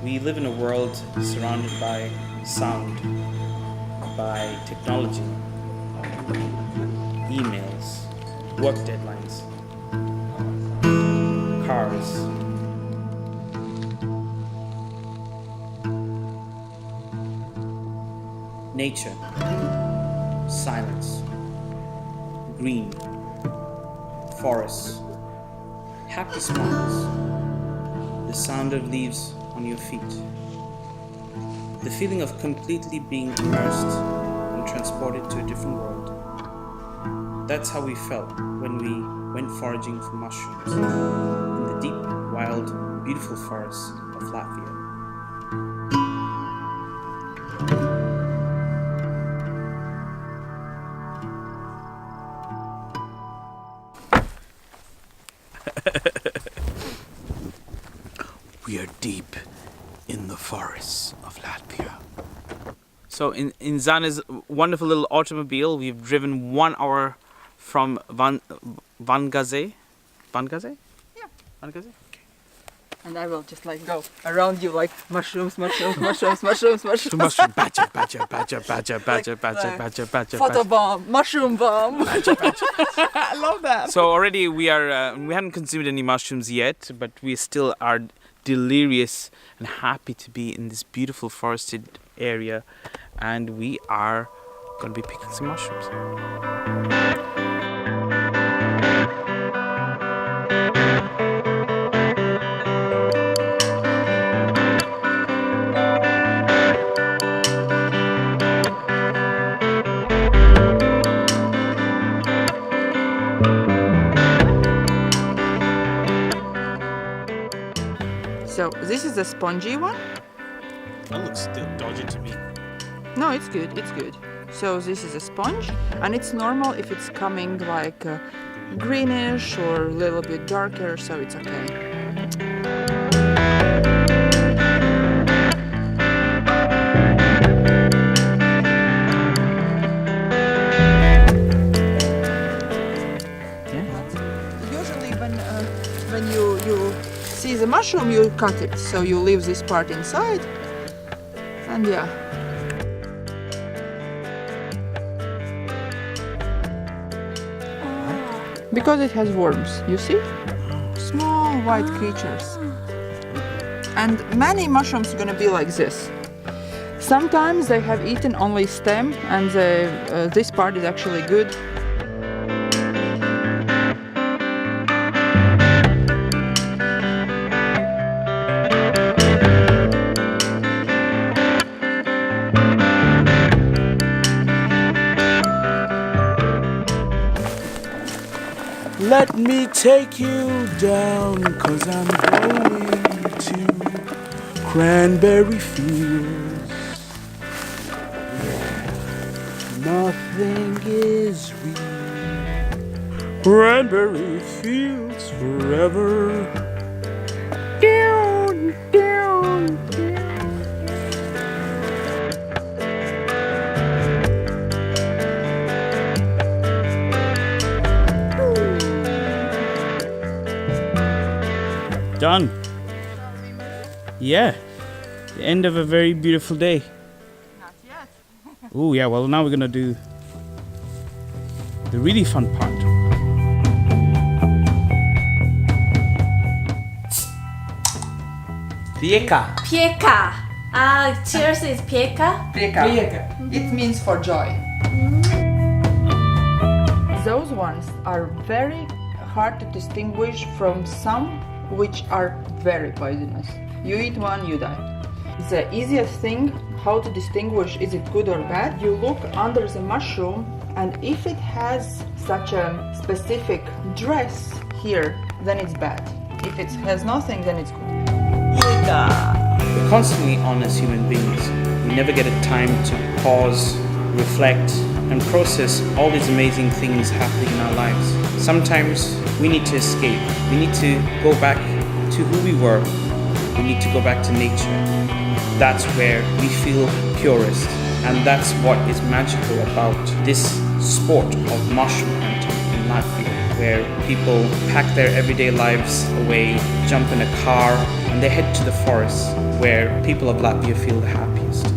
We live in a world surrounded by sound, by technology, emails, work deadlines, cars. Nature, silence, green, forests, happy smiles, the sound of leaves on your feet, the feeling of completely being immersed and transported to a different world. That's how we felt when we went foraging for mushrooms in the deep, wild, beautiful forests of Latvia. We are deep in the forests of Latvia. So in Zana's wonderful little automobile, we've driven 1 hour from Vangaze. Vangaze? Yeah. Vangaze? Okay. And I will just like go around you like mushrooms, mushrooms, mushrooms, mushrooms, mushrooms. Mushroom, badger, badger, badger, badger, badger, badger, badger, badger. Photo bomb, mushroom bomb. I love that. So already we hadn't consumed any mushrooms yet, but we still are delirious and happy to be in this beautiful forested area, and we are going to be picking some mushrooms. So this is a spongy one. That looks still dodgy to me. No, it's good, it's good. So this is a sponge, and it's normal if it's coming like greenish or a little bit darker, so it's okay. Usually when you see the mushroom, you cut it, so you leave this part inside, and yeah. Because it has worms, you see? Small white creatures. And many mushrooms are gonna be like this. Sometimes they have eaten only stem, and this part is actually good. Let me take you down, 'cause I'm going to cranberry fields. Nothing is real. Cranberry fields forever. Down, down, down. Done. Yeah. The end of a very beautiful day. Not yet. Oh yeah, well now we're gonna do the really fun part. Pieka. Pieka. Cheers is pieka. Prieka. It means for joy. Those ones are very hard to distinguish from some which are very poisonous. You eat one, you die. The easiest thing how to distinguish is it good or bad, you look under the mushroom, and if it has such a specific dress here, then it's bad. If it has nothing, then it's good. We're constantly on as human beings. We never get a time to pause, reflect, and process all these amazing things happening in our lives. Sometimes we need to escape. We need to go back to who we were. We need to go back to nature. That's where we feel purest. And that's what is magical about this sport of mushroom hunting in Latvia. where people pack their everyday lives away, jump in a car, and they head to the forest where people of Latvia feel the happiest.